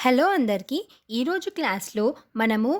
Hello అందరికీ. ఈరోజు క్లాస్‌లో మనము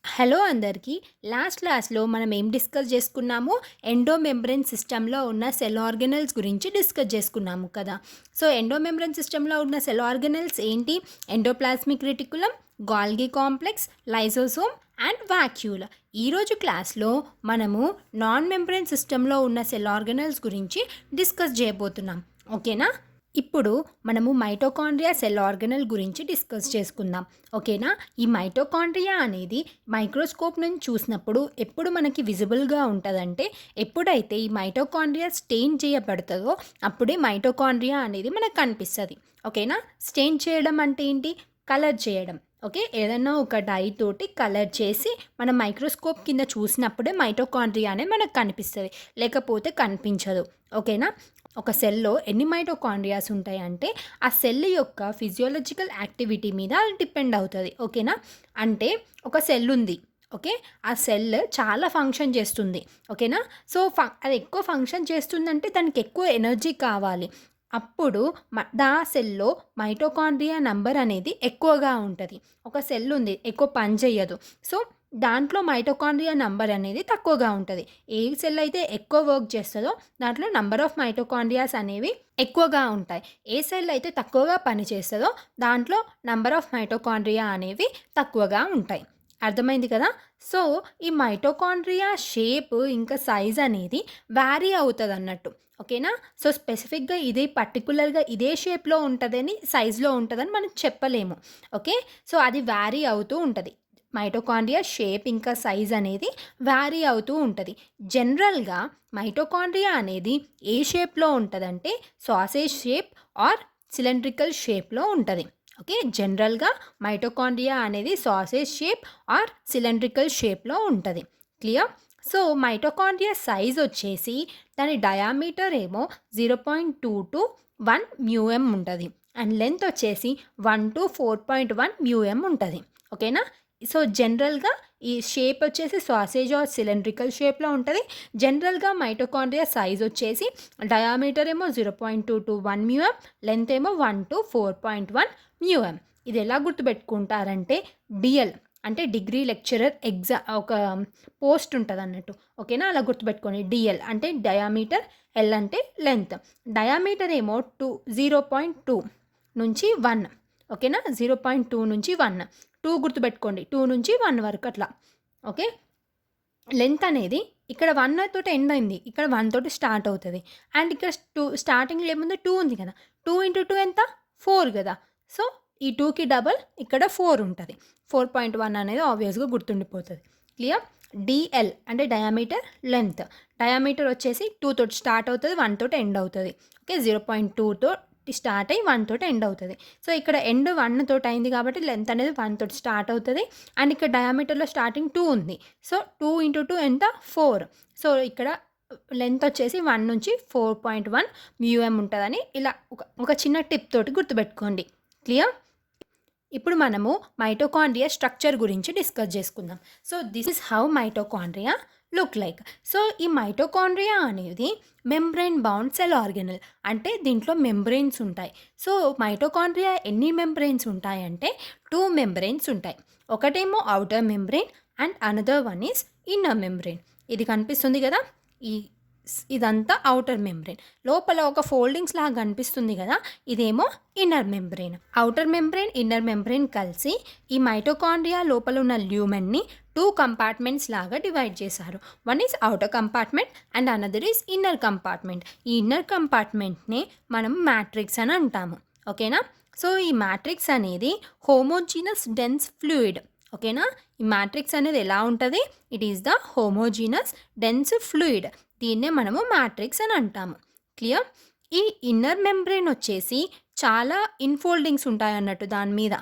హలో అందరికీ. లాస్ట్ క్లాస్‌లో మనం ఏం డిస్కస్ చేసుకున్నాము? ఎండో మెంబ్రేన్ సిస్టమ్‌లో ఉన్న సెల్ ఆర్గనెల్స్ గురించి డిస్కస్ చేసుకున్నాము కదా! సో, ఎండో మెంబ్రేన్ సిస్టమ్‌లో ఉన్న సెల్ ఆర్గనెల్స్ ఏంటి? Endoplasmic reticulum, Golgi complex, lysosome and vacuole. ఈరోజు క్లాస్‌లో మనము నాన్ మెంబ్రేన్ సిస్టమ్‌లో ఉన్న సెల్ ఆర్గనెల్స్ గురించి డిస్కస్ చేయబోతున్నాం. ఓకేనా? ఇప్పుడు మనము మైటోకాండ్రియా సెల్ ఆర్గనెల్ గురించి డిస్కస్ చేసుకుందాం. ఓకేనా? ఈ మైటోకాండ్రియా అనేది మైక్రోస్కోప్ నుంచి చూసినప్పుడు ఎప్పుడు మనకి విజిబుల్గా ఉంటుందంటే, ఎప్పుడైతే ఈ మైటోకాండ్రియా స్టెయిన్ చేయబడుతుందో అప్పుడే మైటోకాండ్రియా అనేది మనకు కనిపిస్తుంది. ఓకేనా? స్టెయిన్ చేయడం అంటే ఏంటి? కలర్ చేయడం. ఓకే, ఏదన్నా ఒక డై తోటి కలర్ చేసి మనం మైక్రోస్కోప్ కింద చూసినప్పుడే మైటోకాండ్రియా అనేది మనకు కనిపిస్తుంది, లేకపోతే కనిపించదు. ఓకేనా? ఒక సెల్లో ఎన్ని మైటోకాండ్రియాస్ ఉంటాయంటే ఆ సెల్ యొక్క ఫిజియోలజికల్ యాక్టివిటీ మీద డిపెండ్ అవుతుంది. ఓకేనా? అంటే ఒక సెల్ ఉంది. ఓకే, ఆ సెల్ చాలా ఫంక్షన్ చేస్తుంది. ఓకేనా? సో అది ఎక్కువ ఫంక్షన్ చేస్తుందంటే దానికి ఎక్కువ ఎనర్జీ కావాలి. అప్పుడు దా సెల్లో మైటోకాండ్రియా నంబర్ అనేది ఎక్కువగా ఉంటుంది. ఒక సెల్ ఉంది, ఎక్కువ పని చేయదు. సో దాంట్లో మైటోకాండ్రియా నంబర్ అనేది తక్కువగా ఉంటుంది. ఏ సెల్ అయితే ఎక్కువ వర్క్ చేస్తుందో దాంట్లో నంబర్ ఆఫ్ మైటోకాండ్రియాస్ అనేవి ఎక్కువగా ఉంటాయి. ఏ సెల్ అయితే తక్కువగా పనిచేస్తుందో దాంట్లో నంబర్ ఆఫ్ మైటోకాండ్రియా అనేవి తక్కువగా ఉంటాయి. అర్థమైంది కదా? సో ఈ మైటోకాండ్రియా షేప్ ఇంకా సైజ్ అనేది వ్యారీ అవుతుంది అన్నట్టు. ఓకేనా? సో స్పెసిఫిక్గా ఇదే పర్టికులర్గా ఇదే షేప్లో ఉంటుందని, సైజులో ఉంటుందని మనం చెప్పలేము. ఓకే, సో అది వ్యారీ అవుతూ ఉంటుంది. మైటోకాండ్రియా షేప్ ఇంకా సైజ్ అనేది వ్యారీ అవుతూ ఉంటుంది. జనరల్గా మైటోకాండ్రియా అనేది ఏ షేప్లో ఉంటుందంటే సాసేజ్ షేప్ ఆర్ సిలిండ్రికల్ షేప్లో ఉంటుంది. ఓకే, జనరల్గా మైటోకాండ్రియా అనేది సాసేజ్ షేప్ ఆర్ సిలిండ్రికల్ షేప్లో ఉంటుంది. క్లియర్? సో మైటోకాండ్రియా సైజ్ వచ్చేసి దాని డయామీటర్ ఏమో 0.2 టు 1 మ్యూఎం ఉంటుంది. అండ్ లెంత్ వచ్చేసి 1 టు 4.1 మ్యూఎం ఉంటుంది. ఓకేనా? సో జనరల్గా ఈ షేప్ వచ్చేసి సాసేజ్ ఆర్ సిలిండ్రికల్ షేప్లో ఉంటుంది. జనరల్గా మైటోకాండ్రియా సైజ్ వచ్చేసి డయామీటర్ ఏమో 0.2 టు 1 మ్యూఎం, లెంత్ ఏమో 1 టు 4.1 మ్యూఎం. ఇది ఎలా గుర్తుపెట్టుకుంటారంటే డిఎల్ అంటే డిగ్రీ లెక్చరర్ ఒక పోస్ట్ ఉంటుంది అన్నట్టు. ఓకేనా? అలా గుర్తుపెట్టుకోండి. డిఎల్ అంటే డయామీటర్, ఎల్ అంటే లెంత్. డయామీటర్ ఏమో 0.2 నుంచి 1. ఓకేనా? 0.2 నుంచి 1, 2 గుర్తుపెట్టుకోండి. 2 నుంచి 1 వరకు అట్లా. ఓకే, లెంత్ అనేది ఇక్కడ 1 తోటి ఎండ్ అయింది, ఇక్కడ 1 తోటి స్టార్ట్ అవుతుంది. అండ్ ఇక్కడ స్టార్టింగ్లో ఏముంది? 2 ఉంది కదా. 2 ఇంటూ 2 ఎంత? 4 కదా. సో ఈ 2కి డబల్ ఇక్కడ 4 ఉంటుంది. 4.1 అనేది ఆబ్వియస్గా గుర్తుండిపోతుంది. క్లియర్? డిఎల్ అంటే డయామీటర్, లెంత్. డయామీటర్ వచ్చేసి 2 తోటి స్టార్ట్ అవుతుంది, 1 తోటి ఎండ్ అవుతుంది. ఓకే, 0.2తో స్టార్ట్ అయ్యి 1 తోటి ఎండ్ అవుతుంది. సో ఇక్కడ ఎండ్ 1 తోటి అయింది కాబట్టి లెంత్ అనేది 1 తోటి స్టార్ట్ అవుతుంది. అండ్ ఇక్కడ డయామీటర్లో స్టార్టింగ్ 2 ఉంది. సో 2 ఇంటూ 2 ఎంత? 4. సో ఇక్కడ లెంత్ వచ్చేసి 1 నుంచి 4.1 మ్యూఎం ఉంటుందని ఇలా ఒక చిన్న టిప్ తోటి గుర్తుపెట్టుకోండి. క్లియర్? ఇప్పుడు మనము మైటోకాండ్రియా స్ట్రక్చర్ గురించి డిస్కస్ చేసుకుందాం. So this is how mitochondria look like. So ఈ మైటోకాండ్రియా అనేది మెంబ్రెయిన్ బౌండ్ సెల్ ఆర్గనెల్. అంటే దీంట్లో మెంబ్రెయిన్స్ ఉంటాయి. సో మైటోకాండ్రియా ఎన్ని మెంబ్రెయిన్స్ ఉంటాయంటే 2 మెంబ్రెయిన్స్ ఉంటాయి. ఒకటేమో outer membrane and another one is inner membrane. ఇది కనిపిస్తుంది కదా, ఇదంతా అవుటర్ మెంబ్రెయిన్. లోపల ఒక ఫోల్డింగ్స్ లాగా కనిపిస్తుంది కదా, ఇదేమో inner membrane. Outer membrane, inner membrane కలిసి ఈ మైటోకాండ్రియా లోపల ఉన్న ల్యూమెన్ని 2 కంపార్ట్మెంట్స్ లాగా డివైడ్ చేశారు. One is outer compartment and another is inner compartment. ఈ ఇన్నర్ కంపార్ట్మెంట్నే మనం మ్యాట్రిక్స్ అని అంటాము. ఓకేనా? సో ఈ మ్యాట్రిక్స్ అనేది హోమోజీనస్ డెన్స్ ఫ్లూయిడ్. ఓకేనా? ఈ మ్యాట్రిక్స్ అనేది ఎలా ఉంటుంది? It is the homogeneous dense fluid. దీన్నే మనము మ్యాట్రిక్స్ అని అంటాము. క్లియర్? ఈ ఇన్నర్ మెంబ్రెయిన్ వచ్చేసి చాలా ఇన్ఫోల్డింగ్స్ ఉంటాయి అన్నట్టు దాని మీద.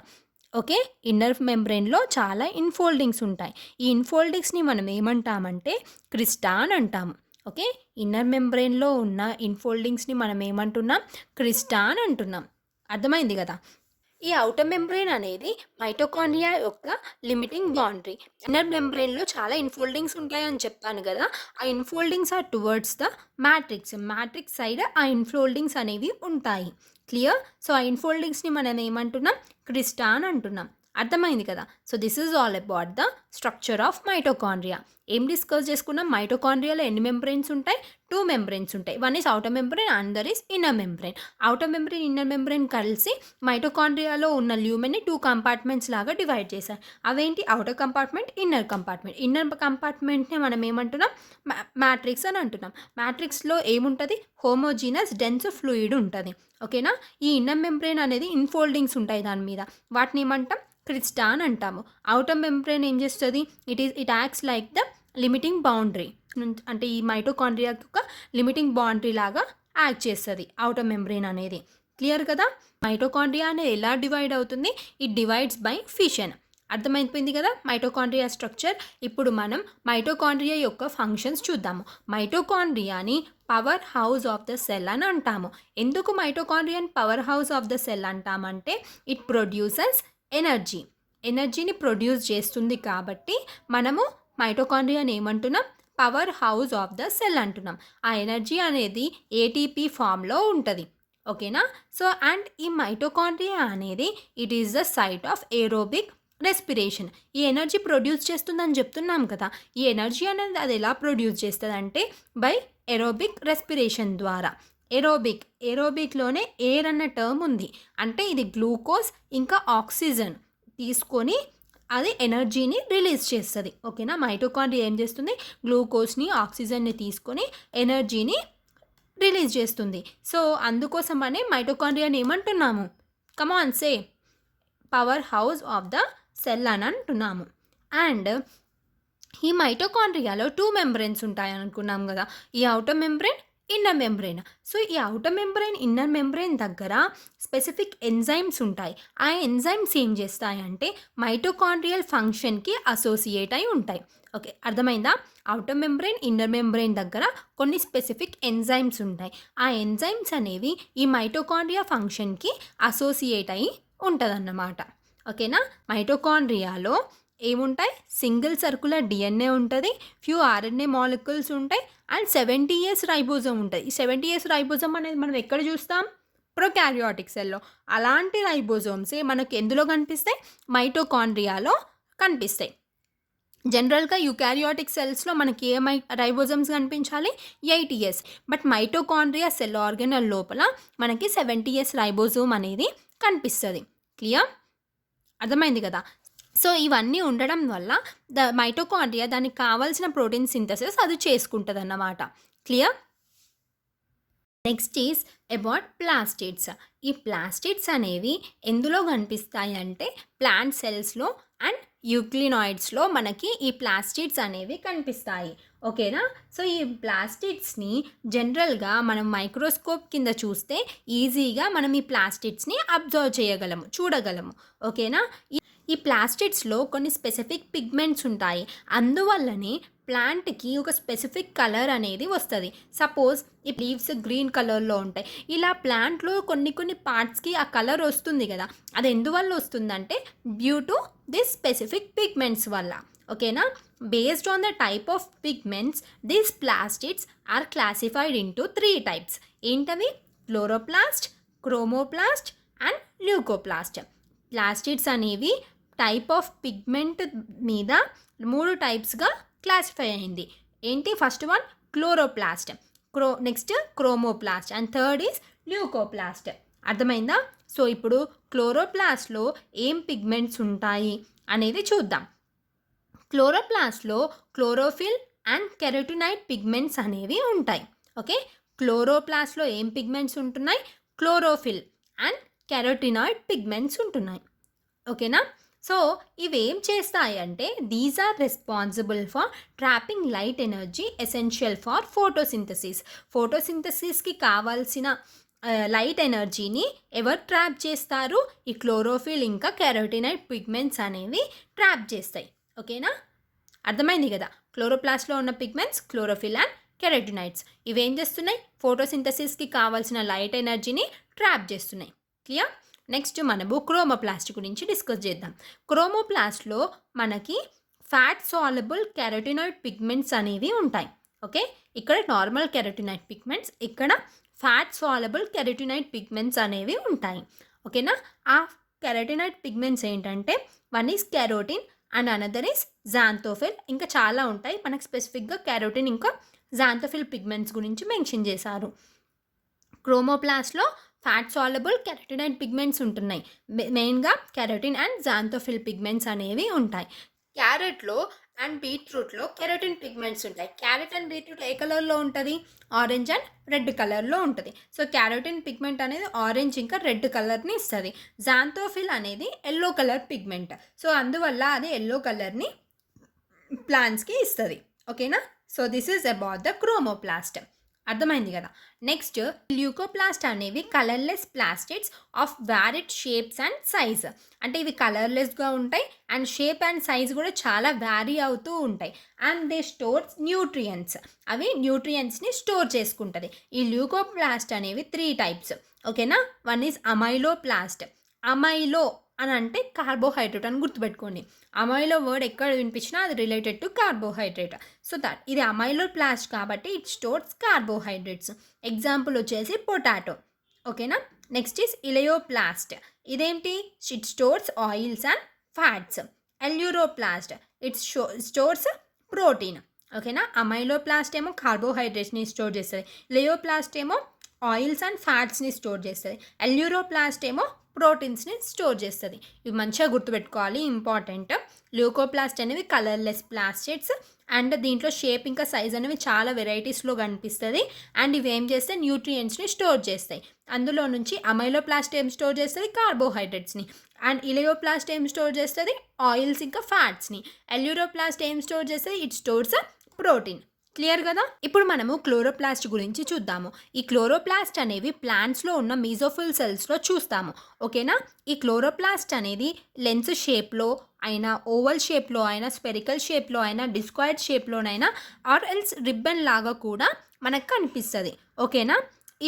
ఓకే, ఇన్నర్ మెంబ్రెయిన్లో చాలా ఇన్ఫోల్డింగ్స్ ఉంటాయి. ఈ ఇన్ఫోల్డింగ్స్ని మనం ఏమంటామంటే క్రిస్టా అని అంటాము. ఓకే, ఇన్నర్ మెంబ్రెయిన్లో ఉన్న ఇన్ఫోల్డింగ్స్ని మనం ఏమంటున్నాం? క్రిస్టా అని అంటున్నాం. అర్థమైంది కదా? ఈ ఔటర్ మెంబ్రెయిన్ అనేది మైటోకాండ్రియా యొక్క లిమిటింగ్ బౌండరీ. ఇన్నర్ మెంబ్రెయిన్లో చాలా ఇన్ఫోల్డింగ్స్ ఉంటాయని చెప్పాను కదా, ఆ infoldings are towards the matrix. Matrix side ఆ ఇన్ఫోల్డింగ్స్ అనేవి ఉంటాయి. క్లియర్? సో ఆ ఇన్ఫోల్డింగ్స్ని మనం ఏమంటున్నాం, క్రిస్టా అని అంటున్నాం. అర్థమైంది కదా. So this is all about the structure of mitochondria. ఏం డిస్కస్ చేసుకున్నాం, మైటోకాండ్రియాలో ఎన్ని మెంబ్రెయిన్స్ ఉంటాయి, 2 మెంబ్రెయిన్స్ ఉంటాయి. One is outer membrane, other is inner membrane. Outer membrane, inner membrane కలిసి మైటోకాండ్రియాలో ఉన్న ల్యూమెన్ని 2 కంపార్ట్మెంట్స్ లాగా డివైడ్ చేశారు. అవేంటి, outer compartment, inner compartment. Inner కంపార్ట్మెంట్ని మనం ఏమంటున్నాం, మ్యాట్రిక్స్ అని అంటున్నాం. మ్యాట్రిక్స్లో ఏముంటుంది, హోమోజీనస్ డెన్స్ ఫ్లూయిడ్ ఉంటుంది. ఓకేనా. ఈ ఇన్నర్ మెంబ్రెయిన్ అనేది ఇన్ఫోల్డింగ్స్ ఉంటాయి దాని మీద, వాటిని ఏమంటాం, క్రిస్టా అని అంటాము. అవుటర్ మెంబ్రెయిన్ ఏం చేస్తుంది, it acts like the limiting boundary, అంటే ఈ మైటోకాండ్రియా యొక్క లిమిటింగ్ బౌండరీ లాగా యాక్ట్ చేస్తుంది అవుటర్ మెంబ్రెయిన్ అనేది. క్లియర్ కదా. మైటోకాండ్రియా అనేది ఎలా డివైడ్ అవుతుంది, ఇట్ డివైడ్స్ బై ఫిషన్. అర్థమైపోయింది కదా మైటోకాండ్రియా స్ట్రక్చర్. ఇప్పుడు మనం మైటోకాండ్రియా యొక్క ఫంక్షన్స్ చూద్దాము. మైటోకాండ్రియాని powerhouse of the cell అని అంటాము. ఎందుకు మైటోకాండ్రియాని powerhouse of the cell అంటామంటే, ఇట్ ప్రొడ్యూసెస్ ఎనర్జీని ప్రొడ్యూస్ చేస్తుంది కాబట్టి మనము మైటోకాండ్రియాని ఏమంటున్నాం, powerhouse of the cell అంటున్నాం. ఆ ఎనర్జీ అనేది ఏటీపీ ఫామ్లో ఉంటుంది. ఓకేనా. సో అండ్ ఈ మైటోకాండ్రియా అనేది it is the site of aerobic respiration. ఈ ఎనర్జీ ప్రొడ్యూస్ చేస్తుందని చెప్తున్నాం కదా. ఈ ఎనర్జీ అనేది అది ఎలా ప్రొడ్యూస్ చేస్తుంది అంటే, బై ఏరోబిక్ రెస్పిరేషన్ ద్వారా. ఏరోబిక్లోనే ఎయిర్ అన్న టర్మ్ ఉంది. అంటే ఇది గ్లూకోజ్ ఇంకా ఆక్సిజన్ తీసుకొని అది ఎనర్జీని రిలీజ్ చేస్తుంది. ఓకేనా. మైటోకాండ్రియా ఏం చేస్తుంది, గ్లూకోజ్ని ఆక్సిజన్ని తీసుకొని ఎనర్జీని రిలీజ్ చేస్తుంది. సో అందుకోసమనే మైటోకాండ్రియాని ఏమంటున్నాము, come on say, powerhouse of the cell అని అంటున్నాము. అండ్ ఈ మైటోకాండ్రియాలో 2 మెంబ్రెయిన్స్ ఉంటాయి అనుకున్నాం కదా, ఈ outer membrane, inner membrane. So ఈ అవుటర్ మెంబ్రెయిన్, ఇన్నర్ మెంబ్రెయిన్ దగ్గర స్పెసిఫిక్ ఎంజైమ్స్ ఉంటాయి. ఆ ఎంజైమ్స్ ఏం చేస్తాయంటే మైటోకాండ్రియల్ ఫంక్షన్కి అసోసియేట్ అయి ఉంటాయి. ఓకే, అర్థమైందా. అవుటర్ మెంబ్రెయిన్, ఇన్నర్ మెంబ్రెయిన్ దగ్గర కొన్ని స్పెసిఫిక్ ఎంజైమ్స్ ఉంటాయి. ఆ ఎంజైమ్స్ అనేవి ఈ మైటోకాండ్రియా ఫంక్షన్కి అసోసియేట్ అయి ఉంటుందన్నమాట. ఓకేనా. మైటోకాండ్రియాలో ఏముంటాయి, సింగిల్ సర్కులర్ డిఎన్ఏ ఉంటుంది, ఫ్యూ ఆర్ఎన్ఏ మాలిక్యూల్స్ ఉంటాయి, అండ్ 70 years రైబోజోమ్ ఉంటుంది. ఈ 70 years రైబోజోమ్ అనేది మనం ఎక్కడ చూస్తాం, ప్రొకారియోటిక్ సెల్లో. అలాంటి రైబోజోమ్సే మనకు ఎందులో కనిపిస్తాయి, మైటోకాండ్రియాలో కనిపిస్తాయి. జనరల్గా యూకారియోటిక్ సెల్స్లో మనకి ఏ రైబోజోమ్స్ కనిపించాలి, 8 years. But mitochondria cell organelle లోపల మనకి 70 years రైబోజోమ్ అనేది కనిపిస్తుంది. క్లియర్, అర్థమైంది కదా. సో ఇవన్నీ ఉండడం వల్ల మైటోకాండ్రియా దానికి కావాల్సిన ప్రోటీన్ సింథసిస్ అది చేసుకుంటుంది అన్నమాట. Clear. Next is about plastids. ఈ ప్లాస్టిడ్స్ అనేవి ఎందులో కనిపిస్తాయి అంటే, ప్లాంట్ సెల్స్లో అండ్ యూక్లినాయిడ్స్లో మనకి ఈ ప్లాస్టిడ్స్ అనేవి కనిపిస్తాయి. ఓకేనా. సో ఈ ప్లాస్టిడ్స్ని జనరల్గా మనం మైక్రోస్కోప్ కింద చూస్తే ఈజీగా మనం ఈ ప్లాస్టిడ్స్ని అబ్జర్వ్ చేయగలము, చూడగలము. ఓకేనా. ఈ ప్లాస్టిడ్స్లో కొన్ని స్పెసిఫిక్ పిగ్మెంట్స్ ఉంటాయి. అందువల్లనే ప్లాంట్కి ఒక స్పెసిఫిక్ కలర్ అనేది వస్తుంది. సపోజ్ ఈ లీవ్స్ గ్రీన్ కలర్లో ఉంటాయి. ఇలా ప్లాంట్లో కొన్ని పార్ట్స్కి ఆ కలర్ వస్తుంది కదా, అది ఎందువల్ల వస్తుందంటే due to this specific pigments వల్ల. ఓకేనా. Based on the type of pigments, these plastids are classified into 3 types. ఏంటవి, chloroplast, chromoplast and leucoplast. Plastids అనేవి టైప్ ఆఫ్ పిగ్మెంట్ మీద 3 typesగా క్లాసిఫై అయింది. ఏంటి, first one chloroplast, next chromoplast and third is leucoplast. అర్థమైందా. So ఇప్పుడు క్లోరోప్లాస్ట్లో ఏం పిగ్మెంట్స్ ఉంటాయి అనేది చూద్దాం. క్లోరోప్లాస్ట్లో క్లోరోఫిల్ అండ్ కెరోటినాయిడ్ పిగ్మెంట్స్ అనేవి ఉంటాయి. ఓకే, క్లోరోప్లాస్ట్లో ఏం పిగ్మెంట్స్ ఉంటున్నాయి, క్లోరోఫిల్ అండ్ కెరోటినాయిడ్ పిగ్మెంట్స్ ఉంటున్నాయి. ఓకేనా. సో ఇవేం చేస్తాయి అంటే, these are responsible for trapping light energy essential for ఫోటోసింథసిస్కి కావాల్సిన లైట్ ఎనర్జీని ఎవరు ట్రాప్ చేస్తారు, ఈ క్లోరోఫిల్ ఇంకా కెరోటినాయిడ్ పిగ్మెంట్స్ అనేవి ట్రాప్ చేస్తాయి. ఓకేనా, అర్థమైంది కదా. క్లోరోప్లాస్ట్లో ఉన్న పిగ్మెంట్స్ క్లోరోఫిల్ అండ్ కెరోటినాయిడ్స్ ఇవేం చేస్తున్నాయి, ఫోటోసింథసిస్కి కావాల్సిన లైట్ ఎనర్జీని ట్రాప్ చేస్తున్నాయి. క్లియర్. నెక్స్ట్ మనము క్రోమోప్లాస్ట్ గురించి డిస్కస్ చేద్దాం. క్రోమోప్లాస్ట్లో మనకి ఫ్యాట్ సాల్యుబుల్ కెరోటినాయిడ్ పిగ్మెంట్స్ అనేవి ఉంటాయి. ఓకే, ఇక్కడ నార్మల్ కెరోటినాయిడ్ పిగ్మెంట్స్, ఇక్కడ ఫ్యాట్ సాలబుల్ కెరటినాయిడ్ పిగ్మెంట్స్ అనేవి ఉంటాయి. ఓకేనా? ఆ కెరటినాయిడ్ పిగ్మెంట్స్ ఏంటంటే one is carotene and another is xanthophyll. ఇంకా చాలా ఉంటాయి. మనకు స్పెసిఫిక్గా కెరోటిన్ ఇంకా జాంతోఫిల్ పిగ్మెంట్స్ గురించి మెన్షన్ చేశారు. క్రోమోప్లాస్ట్లో ఫ్యాట్ సాలబుల్ కెరటినాయిడ్ పిగ్మెంట్స్ ఉంటున్నాయి. మెయిన్గా కెరోటిన్ అండ్ జాంతోఫిల్ పిగ్మెంట్స్ అనేవి ఉంటాయి. క్యారెట్లో అండ్ బీట్రూట్లో కెరోటిన్ పిగ్మెంట్స్ ఉంటాయి. క్యారెట్ అండ్ బీట్రూట్ ఏ కలర్లో ఉంటుంది? ఆరెంజ్ అండ్ రెడ్ కలర్లో ఉంటుంది. సో కెరోటిన్ పిగ్మెంట్ అనేది ఆరెంజ్ ఇంకా రెడ్ కలర్ని ఇస్తుంది. జాంతోఫిల్ అనేది ఎల్లో కలర్ పిగ్మెంట్. సో అందువల్ల అది ఎల్లో కలర్ని ప్లాంట్స్కి ఇస్తుంది. ఓకేనా? So this is about the chromoplast. అర్థమైంది కదా? నెక్స్ట్ ల్యూకోప్లాస్ట్ అనేవి colourless plastids of వ్యారిడ్ shapes and size. అంటే ఇవి కలర్లెస్గా ఉంటాయి అండ్ షేప్ అండ్ సైజ్ కూడా చాలా వ్యారీ అవుతూ ఉంటాయి. And they stores nutrients. అవి న్యూట్రియంట్స్ని స్టోర్ చేసుకుంటుంది. ఈ ల్యూకోప్లాస్ట్ అనేవి 3 టైప్స్. ఓకేనా? One is అమైలోప్లాస్ట్. అమైలో అని అంటే కార్బోహైడ్రేట్ అని గుర్తుపెట్టుకోండి. అమైలో వర్డ్ ఎక్కడ వినిపించినా అది related to carbohydrate. So that ఇది అమైలో ప్లాస్ట్ కాబట్టి ఇట్ స్టోర్స్ కార్బోహైడ్రేట్స్. ఎగ్జాంపుల్ వచ్చేసి పొటాటో. ఓకేనా? Next is elaioplast. ఇదేంటి? It stores oils and fats. Aleuroplast it stores protein. ఓకేనా? అమైలోప్లాస్ట్ ఏమో కార్బోహైడ్రేట్స్ని స్టోర్ చేస్తుంది. ఇలయోప్లాస్ట్ ఏమో ఆయిల్స్ అండ్ ఫ్యాట్స్ని స్టోర్ చేస్తుంది. ఎల్యూరోప్లాస్ట్ ఏమో ప్రోటీన్స్ని స్టోర్ చేస్తుంది. ఇవి మంచిగా గుర్తుపెట్టుకోవాలి, ఇంపార్టెంట్. ల్యూకోప్లాస్ట్ అనేవి కలర్లెస్ ప్లాస్టిడ్స్ అండ్ దీంట్లో షేప్ ఇంకా సైజ్ అనేవి చాలా వెరైటీస్లో కనిపిస్తుంది. అండ్ ఇవి ఏం చేస్తే న్యూట్రియంట్స్ని స్టోర్ చేస్తాయి. అందులో నుంచి అమైలోప్లాస్ట్ ఏం స్టోర్ చేస్తుంది? కార్బోహైడ్రేట్స్ని. అండ్ ఇలయోప్లాస్ట్ ఏం స్టోర్ చేస్తుంది? ఆయిల్స్ ఇంకా ఫ్యాట్స్ని. ఎల్యూరోప్లాస్ట్ ఏం స్టోర్ చేస్తుంది? It stores protein. క్లియర్ కదా? ఇప్పుడు మనము క్లోరోప్లాస్ట్ గురించి చూద్దాము. ఈ క్లోరోప్లాస్ట్ అనేవి ప్లాంట్స్లో ఉన్న మీజోఫిల్ సెల్స్లో చూస్తాము. ఓకేనా? ఈ క్లోరోప్లాస్ట్ అనేది లెన్స్ షేప్లో అయినా, ఓవల్ షేప్లో అయినా, స్పెరికల్ షేప్లో అయినా, డిస్కాయిడ్ షేప్లోనైనా ఆర్ ఎల్స్ రిబ్బన్ లాగా కూడా మనకు కనిపిస్తుంది. ఓకేనా?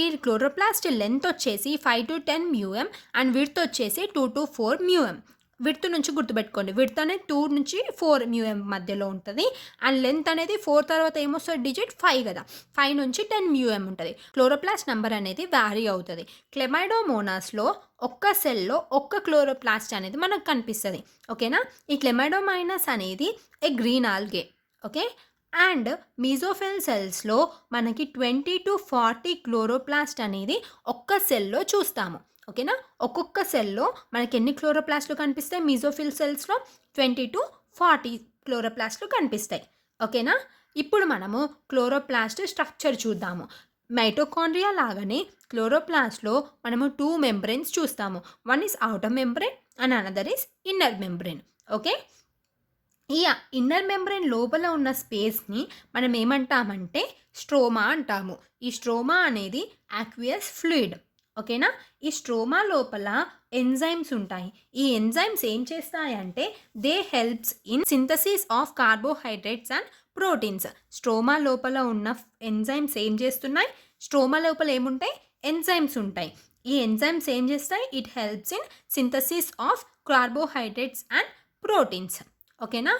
ఈ క్లోరోప్లాస్ట్ లెంత్ వచ్చేసి 5 to 10 μm అండ్ విడ్త్ వచ్చేసి 2 to 4 μm. విడ్త్ నుంచి గుర్తుపెట్టుకోండి. విడ్త్ అనేది 2 నుంచి 4 μm మధ్యలో ఉంటుంది. అండ్ లెంత్ అనేది 4 తర్వాత ఏమొస్తుంది? డిజిట్ 5 కదా. 5 నుంచి 10 μm ఉంటుంది. క్లోరోప్లాస్ట్ నెంబర్ అనేది వ్యారీ అవుతుంది. క్లెమైడోమోనాస్లో ఒక్క సెల్లో ఒక్క క్లోరోప్లాస్ట్ అనేది మనకు కనిపిస్తుంది. ఓకేనా? ఈ క్లెమైడోమైనస్ అనేది ఏ గ్రీన్ ఆల్గే. ఓకే? అండ్ మీజోఫిల్ సెల్స్లో మనకి 20 to 40 క్లోరోప్లాస్ట్ అనేది ఒక్క సెల్లో చూస్తాము. ఓకేనా? ఒక్కొక్క సెల్లో మనకి ఎన్ని క్లోరోప్లాస్ట్లు కనిపిస్తాయి? మీజోఫిల్ సెల్స్లో 20 to 40 క్లోరోప్లాస్ట్లు కనిపిస్తాయి. ఓకేనా? ఇప్పుడు మనము క్లోరోప్లాస్ట్ స్ట్రక్చర్ చూద్దాము. మైటోకాండ్రియా లాగానే క్లోరోప్లాస్ట్లో మనము 2 మెంబ్రెయిన్స్ చూస్తాము. One is outer membrane and another is inner membrane. Okay? ఈ ఇన్నర్ మెంబ్రెయిన్ లోపల ఉన్న స్పేస్ని మనం ఏమంటామంటే స్ట్రోమా అంటాము. ఈ స్ట్రోమా అనేది ఆక్వియస్ ఫ్లూయిడ్. ఓకేనా? ఈ స్ట్రోమా లోపల ఎంజైమ్స్ ఉంటాయి. ఈ ఎంజైమ్స్ ఏం చేస్తాయంటే they helps in synthesis of carbohydrates and proteins. Stroma లోపల ఉన్న ఎంజైమ్స్ ఏం చేస్తున్నాయి? స్ట్రోమా లోపల ఏముంటాయి? ఎంజైమ్స్ ఉంటాయి. ఈ ఎంజైమ్స్ ఏం చేస్తాయి? It helps in synthesis of carbohydrates and proteins. ఓకేనా?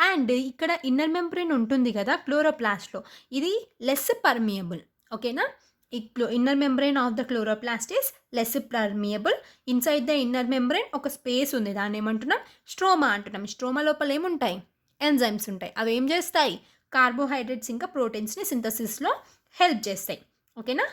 అండ్ ఇక్కడ ఇన్నర్ మెంబ్రెయిన్ ఉంటుంది కదా క్లోరోప్లాస్ట్లో, ఇది లెస్ పర్మియబుల్. ఓకేనా? Inner membrane of the chloroplast is less permeable. Inside the inner membrane ఒక స్పేస్ ఉంది, దాన్ని ఏమంటున్నాం? స్ట్రోమా అంటున్నాం. స్ట్రోమా లోపల ఏముంటాయి? ఎంజైమ్స్ ఉంటాయి. అవి ఏం చేస్తాయి? కార్బోహైడ్రేట్స్ ఇంకా ప్రోటీన్స్ని సింథసిస్లో హెల్ప్ చేస్తాయి. ఓకేనా?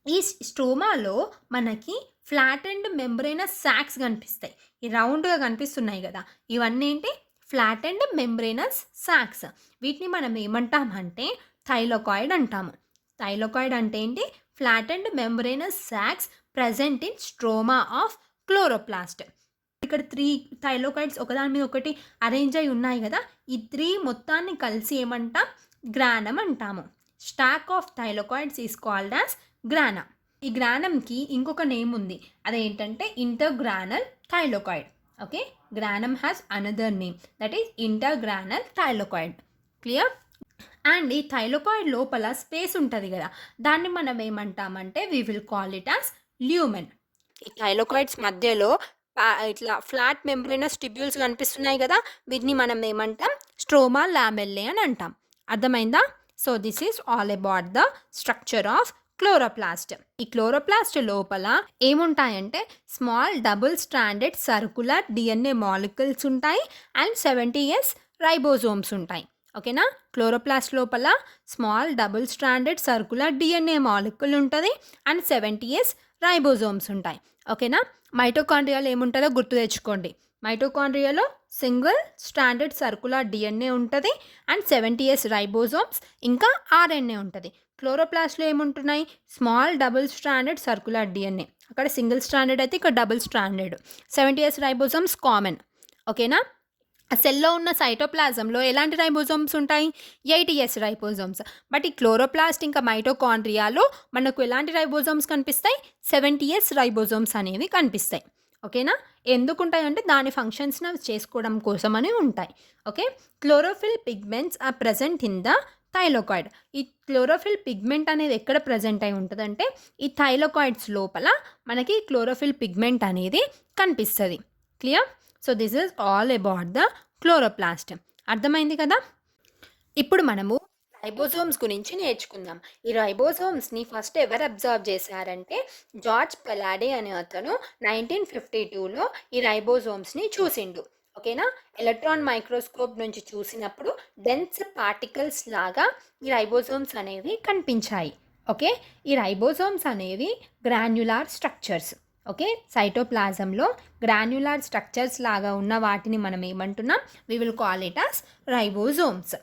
ఈ స్ట్రోమాలో మనకి ఫ్లాట్ అండ్ మెంబ్రెయినస్ సాక్స్ కనిపిస్తాయి. ఈ రౌండ్గా కనిపిస్తున్నాయి కదా, ఇవన్నీ ఏంటి? Flat and membranous sacs. వీటిని మనం ఏమంటామంటే థైలాకాయిడ్ అంటాము. థైలాకాయిడ్ అంటే ఏంటి? Flat and membranous sacs present in stroma of chloroplast. ఇక్కడ 3 థైలాకాయిడ్స్ ఒకదాని మీద ఒకటి అరేంజ్ అయి ఉన్నాయి కదా, ఈ 3 మొత్తాన్ని కలిసి ఏమంటాం? గ్రానం అంటాము. Stack of thylakoids is called as grana. ఈ గ్రానంకి ఇంకొక నేమ్ ఉంది, అదేంటంటే intergranal thylakoid. Okay? Granum has another name, that is intergranal thylakoid. Clear? And ఈ థైలాకాయిడ్ లోపల స్పేస్ ఉంటుంది కదా, దాన్ని మనం ఏమంటామంటే we will call it as lumen. ఈ థైలాకాయిడ్స్ మధ్యలో ఇట్లా ఫ్లాట్ మెంబ్రెయినస్ ట్యూబ్యూల్స్ కనిపిస్తున్నాయి కదా, వీటిని మనం ఏమంటాం? స్ట్రోమా లామెల్లే అని అంటాం. అర్థమైందా? So this is all about the structure of chloroplast. ఈ క్లోరోప్లాస్ట్ లోపల ఏముంటాయంటే small double stranded circular DNA molecules ఉంటాయి అండ్ 70s రైబోజోమ్స్ ఉంటాయి. ఓకేనా? క్లోరోప్లాస్ట్ లోపల small double stranded circular DNA molecule ఉంటుంది అండ్ 70s రైబోజోమ్స్ ఉంటాయి. ఓకేనా? మైటోకాండ్రియాలో ఏముంటుందో గుర్తు తెచ్చుకోండి. మైటోకాండ్రియాలో సింగిల్ స్ట్రాండెడ్ సర్కులర్ డిఎన్ఏ ఉంటుంది అండ్ 70s రైబోజోమ్స్ ఇంకా ఆర్ఎన్ఏ ఉంటుంది. క్లోరోప్లాస్ట్లో ఏముంటున్నాయి? Small double stranded circular DNA. అక్కడ సింగిల్ స్ట్రాండెడ్ అయితే ఇక్కడ double stranded. 70s ribosomes common. ఓకేనా? సెల్లో ఉన్న సైటోప్లాజంలో ఎలాంటి రైబోజోమ్స్ ఉంటాయి? 80s ribosomes. బట్ ఈ క్లోరోప్లాస్ట్ ఇంకా మైటోకాండ్రియాలో మనకు ఎలాంటి రైబోజోమ్స్ కనిపిస్తాయి? 70s రైబోజోమ్స్ అనేవి కనిపిస్తాయి. ఓకేనా? ఎందుకు ఉంటాయి అంటే దాని ఫంక్షన్స్ని చేసుకోవడం కోసమని ఉంటాయి. Okay. Chlorophyll pigments are present in the thylakoid. ఈ క్లోరోఫిల్ పిగ్మెంట్ అనేది ఎక్కడ ప్రజెంట్ అయి ఉంటుందంటే ఈ థైలాకాయిడ్స్ లోపల మనకి క్లోరోఫిల్ పిగ్మెంట్ అనేది కనిపిస్తుంది. Clear? So this is all about the chloroplast. అర్థమైంది కదా? ఇప్పుడు మనము రైబోజోమ్స్ గురించి నేర్చుకుందాం. ఈ రైబోజోమ్స్ని ఫస్ట్ ఎవరు అబ్జర్వ్ చేశారంటే జార్జ్ పెలాడే అనే అతను 1952లో ఈ రైబోజోమ్స్ని చూసిండు. ఓకేనా? ఎలక్ట్రాన్ మైక్రోస్కోప్ నుంచి చూసినప్పుడు డెన్స్ పార్టికల్స్ లాగా ఈ రైబోజోమ్స్ అనేవి కనిపించాయి. ఓకే. ఈ రైబోజోమ్స్ అనేవి గ్రాన్యులార్ స్ట్రక్చర్స్. ఓకే. సైటోప్లాజంలో గ్రాన్యులార్ స్ట్రక్చర్స్ లాగా ఉన్న వాటిని మనం ఏమంటున్నాం? We will call it as ribosomes.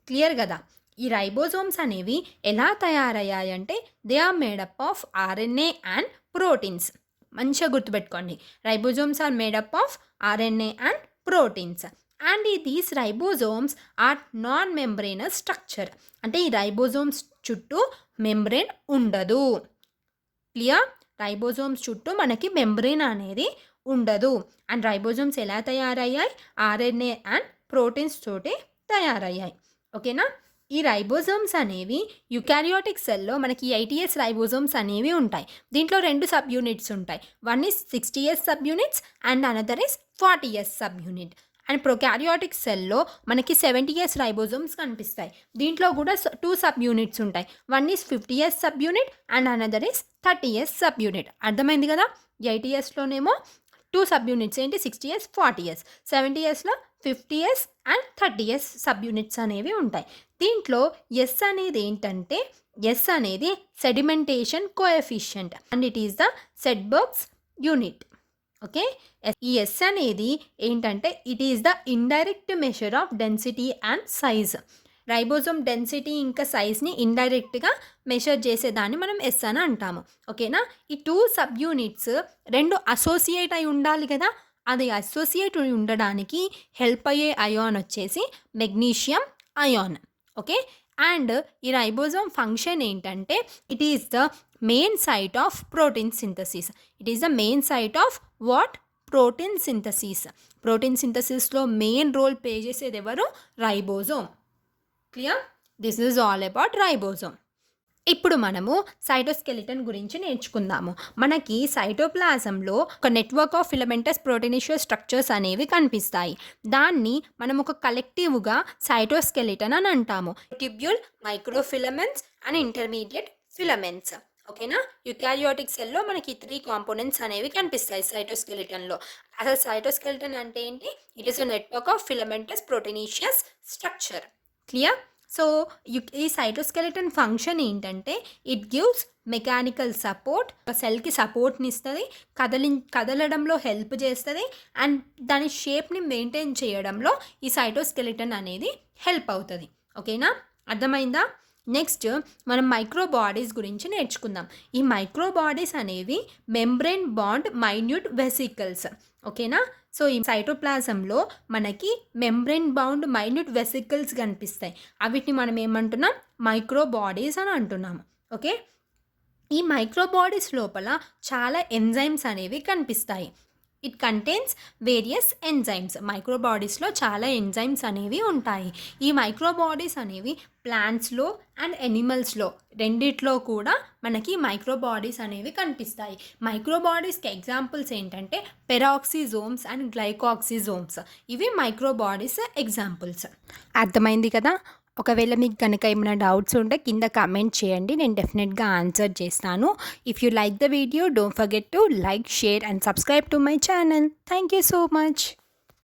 Clear కదా? ఈ రైబోజోమ్స్ అనేవి ఎలా తయారయ్యాయంటే they are made up of RNA and proteins. మంచిగా గుర్తుపెట్టుకోండి. Ribosomes are made up of RNA and proteins and these ribosomes are non membranous structure. అంటే ఈ రైబోజోమ్స్ చుట్టూ మెంబ్రేన్ ఉండదు. క్లియర్? రైబోజోమ్స్ చుట్టూ మనకి మెంబ్రేన్ అనేది ఉండదు. అండ్ రైబోజోమ్స్ ఎలా తయారయ్యాయి? ఆర్ఎన్ఏ అండ్ ప్రోటీన్స్ తోటి తయారయ్యాయి. ఓకేనా? ఈ రైబోజోమ్స్ అనేవి యుకారియోటిక్ సెల్లో మనకి 80s రైబోజోమ్స్ అనేవి ఉంటాయి. దీంట్లో 2 సబ్ యూనిట్స్ ఉంటాయి. One is 60s sub units and another is 40s sub unit. And prokaryotic సెల్లో మనకి 70s రైబోజోమ్స్ కనిపిస్తాయి. దీంట్లో కూడా 2 సబ్ యూనిట్స్ ఉంటాయి. One is 50s sub unit and another is 30s sub unit. అర్థమైంది కదా? 80sలోనేమో 2 సబ్ యూనిట్స్ ఏంటి? 60s 40s. 70sలో 50s and 30s sub units అనేవి ఉంటాయి. దీంట్లో ఎస్ అనేది ఏంటంటే ఎస్ అనేది sedimentation coefficient and it is the Svedberg's unit. Okay. ఈ ఎస్ అనేది ఏంటంటే it is the indirect measure of density and size. Ribosome density ఇంకా సైజ్ని ఇండైరెక్ట్గా మెషర్ చేసేదాన్ని మనం ఎస్ అని అంటాము. ఓకేనా? ఈ 2 సబ్ యూనిట్స్ 2 అసోసియేట్ అయి ఉండాలి కదా. అది అసోసియేట్ ఉండడానికి హెల్ప్ అయ్యే అయాన్ వచ్చేసి మెగ్నీషియం అయాన్. ఓకే. అండ్ ఈ రైబోజోమ్ ఫంక్షన్ ఏంటంటే it is the main site of protein synthesis. It is the main site of what? Protein synthesis. Protein సింథసిస్లో మెయిన్ రోల్ ప్లే చేసేది ఎవరు? Ribosome. Clear? This is all about ribosome. ఇప్పుడు మనము cytoskeleton గురించి నేర్చుకుందాము. మనకి సైటోప్లాజంలో ఒక network of filamentous proteinaceous structures అనేవి కనిపిస్తాయి. దాన్ని మనం ఒక కలెక్టివ్గా సైటోస్కెలిటన్ అని అంటాము. Tubule, microfilaments and intermediate filaments. ఓకేనా? యుకారియోటిక్ సెల్లో మనకి 3 కాంపోనెంట్స్ అనేవి కనిపిస్తాయి సైటోస్కెలిటన్లో. అసలు సైటోస్కెలిటన్ అంటే ఏంటి? It is a network of filamentous proteinaceous structure. Clear? So ఈ సైటోస్కెలిటన్ ఫంక్షన్ ఏంటంటే ఇట్ గివ్స్ మెకానికల్ సపోర్ట్. సెల్కి సపోర్ట్ని ఇస్తుంది, కదలడంలో హెల్ప్ చేస్తుంది అండ్ దాని షేప్ని మెయింటైన్ చేయడంలో ఈ సైటోస్కెలిటన్ అనేది హెల్ప్ అవుతుంది. ఓకేనా? అర్థమైందా? నెక్స్ట్ మనం మైక్రోబాడీస్ గురించి నేర్చుకుందాం. ఈ మైక్రోబాడీస్ అనేవి మెంబ్రేన్ బాండ్ మైన్యూట్ వెసికల్స్. ఓకేనా? సో ఈ సైటోప్లాజంలో మనకి మెంబ్రేన్ బౌండ్ మైన్యూట్ వెసికల్స్ కనిపిస్తాయి. అవిటిని మనం ఏమంటున్నాం? మైక్రోబాడీస్ అని అంటున్నాము. ఓకే. ఈ మైక్రోబాడీస్ లోపల చాలా ఎంజైమ్స్ అనేవి కనిపిస్తాయి. It contains various enzymes. మైక్రోబాడీస్లో చాలా ఎంజైమ్స్ అనేవి ఉంటాయి. ఈ మైక్రోబాడీస్ అనేవి ప్లాంట్స్లో అండ్ ఎనిమల్స్లో రెండిట్లో కూడా మనకి మైక్రోబాడీస్ అనేవి కనిపిస్తాయి. మైక్రోబాడీస్కి ఎగ్జాంపుల్స్ ఏంటంటే పెరాక్సిజోమ్స్ అండ్ గ్లైకాక్సిజోమ్స్. ఇవి మైక్రోబాడీస్ ఎగ్జాంపుల్స్. అర్థమైంది కదా? ఒకవేళ మీకు గనక ఏమైనా డౌట్స్ ఉంటే కింద కామెంట్ చేయండి. నేను డెఫినెట్‌గా ఆన్సర్ చేస్తాను. If you like the video don't forget to like, share and subscribe to my channel. Thank you so much.